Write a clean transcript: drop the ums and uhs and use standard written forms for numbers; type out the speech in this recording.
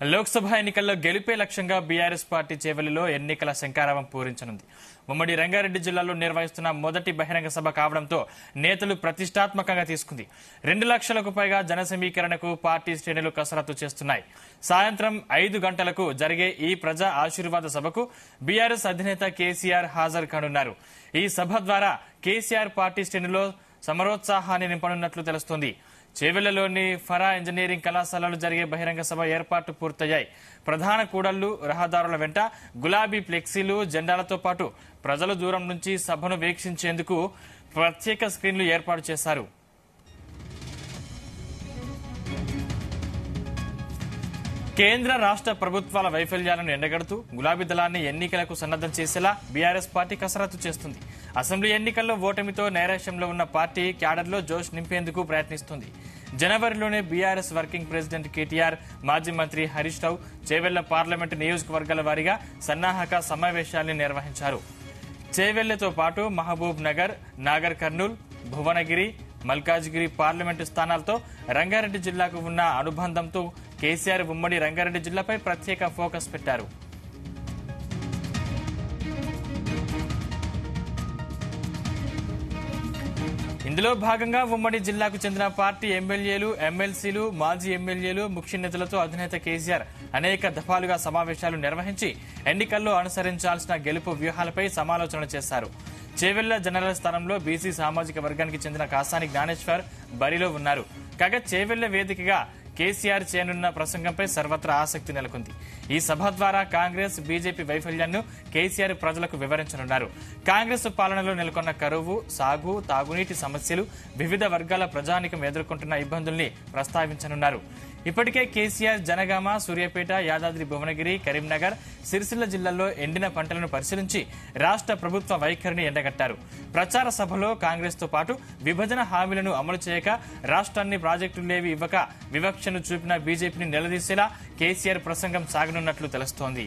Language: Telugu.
లోక్సభ ఎన్నికల్లో గెలుపే లక్ష్యంగా బీఆర్ఎస్ పార్టీ చేవెళ్లలో ఎన్నికల శంఖారావం పూరించనుంది. ఉమ్మడి రంగారెడ్డి జిల్లాలో నిర్వహిస్తున్న మొదటి బహిరంగ సభ కావడంతో నేతలు ప్రతిష్టాత్మకంగా తీసుకుంది. 2 లక్షలకు పైగా జన సమీకరణకు పార్టీ శ్రేణులు కసరత్తు చేస్తున్నాయి. సాయంత్రం 5 గంటలకు జరిగే ఈ ప్రజా ఆశీర్వాద సభకు బీఆర్ఎస్ అధినేత కేసీఆర్ హాజరు కానున్నారు. ఈ సభ ద్వారా కేసీఆర్ పార్టీ శ్రేణుల్లో సమరోత్సాహాన్ని నింపనున్నట్లు తెలుస్తోంది. చేవెళ్లలోని ఫరా ఇంజనీరింగ్ కళాశాలలో జరిగే బహిరంగ సభ ఏర్పాట్లు పూర్తయ్యాయి. ప్రధాన కూడళ్లు, రహదారుల వెంట గులాబీ ఫ్లెక్సీలు, జెండాలతో పాటు ప్రజలు దూరం నుంచి సభను వీక్షించేందుకు ప్రత్యేక స్క్రీన్లు ఏర్పాటు చేశారు. కేంద్ర రాష్ట్ర ప్రభుత్వాల వైఫల్యాలను ఎండగడుతూ గులాబీ దళాన్ని ఎన్నికలకు సన్నద్దం చేసేలా బీఆర్ఎస్ పార్టీ కసరత్తు చేస్తుంది. అసెంబ్లీ ఎన్నికల్లో ఓటమితో నైరాశ్యంలో ఉన్న పార్టీ క్యాడర్లో జోష్ నింపేందుకు ప్రయత్నిస్తుంది. జనవరిలోనే బీఆర్ఎస్ వర్కింగ్ ప్రెసిడెంట్ కేటీఆర్, మాజీ మంత్రి హరీష్ రావు చేవెళ్ల పార్లమెంటు నియోజకవర్గాల వారీగా సన్నాహక సమావేశాన్ని నిర్వహించారు. చేవెళ్లతో పాటు మహబూబ్ నగర్, నాగర్ కర్నూల్, భువనగిరి, మల్కాజ్గిరి పార్లమెంటు స్థానాలతో రంగారెడ్డి జిల్లాకు ఉన్న అనుబంధంతో కేసీఆర్ ఉమ్మడి రంగారెడ్డి జిల్లాపై ప్రత్యేక ఫోకస్ పెట్టారు. ఇందులో భాగంగా ఉమ్మడి జిల్లాకు చెందిన పార్టీ ఎమ్మెల్యేలు, ఎమ్మెల్సీలు, మాజీ ఎమ్మెల్యేలు, ముఖ్య నేతలతో అధినేత కేసీఆర్ అనేక దఫాలుగా సమావేశాలు నిర్వహించి ఎన్నికల్లో అనుసరించాల్సిన గెలుపు వ్యూహాలపై సమాలోచన చేశారు. చేవెళ్ల జనరల్ స్థానంలో బీసీ సామాజిక వర్గానికి చెందిన కాసాని జ్ఞానేశ్వర్ బరిలో ఉన్నారు. కాగా చేవెళ్ల వేదికగా కేసీఆర్ చేయనున్న ప్రసంగంపై సర్వత్రా ఆసక్తి నెలకొంది. ఈ సభ ద్వారా కాంగ్రెస్, బీజేపీ వైఫల్యాన్ని కేసీఆర్ ప్రజలకు వివరించనున్నారు. కాంగ్రెస్ పాలనలో నెలకొన్న కరువు, సాగు, తాగునీటి సమస్యలు, వివిధ వర్గాల ప్రజానీకం ఎదుర్కొంటున్న ఇబ్బందుల్ని ప్రస్తావించనున్నారు. ఇప్పటికే కేసీఆర్ జనగామ, సూర్యాపేట, యాదాద్రి భువనగిరి, కరీంనగర్, సిరిసిల్ల జిల్లాల్లో ఎండిన పంటలను పరిశీలించి రాష్ట్ర ప్రభుత్వ వైఖరిని ఎండగట్టారు. ప్రచార సభలో కాంగ్రెస్ తో పాటు విభజన హామీలను అమలు చేయక, రాష్ట్రాన్ని ప్రాజెక్టులేవి ఇవ్వక వివక్షను చూపిన బీజేపీని నిలదీసేలా కేసీఆర్ ప్రసంగం సాగనున్నట్లు తెలుస్తోంది.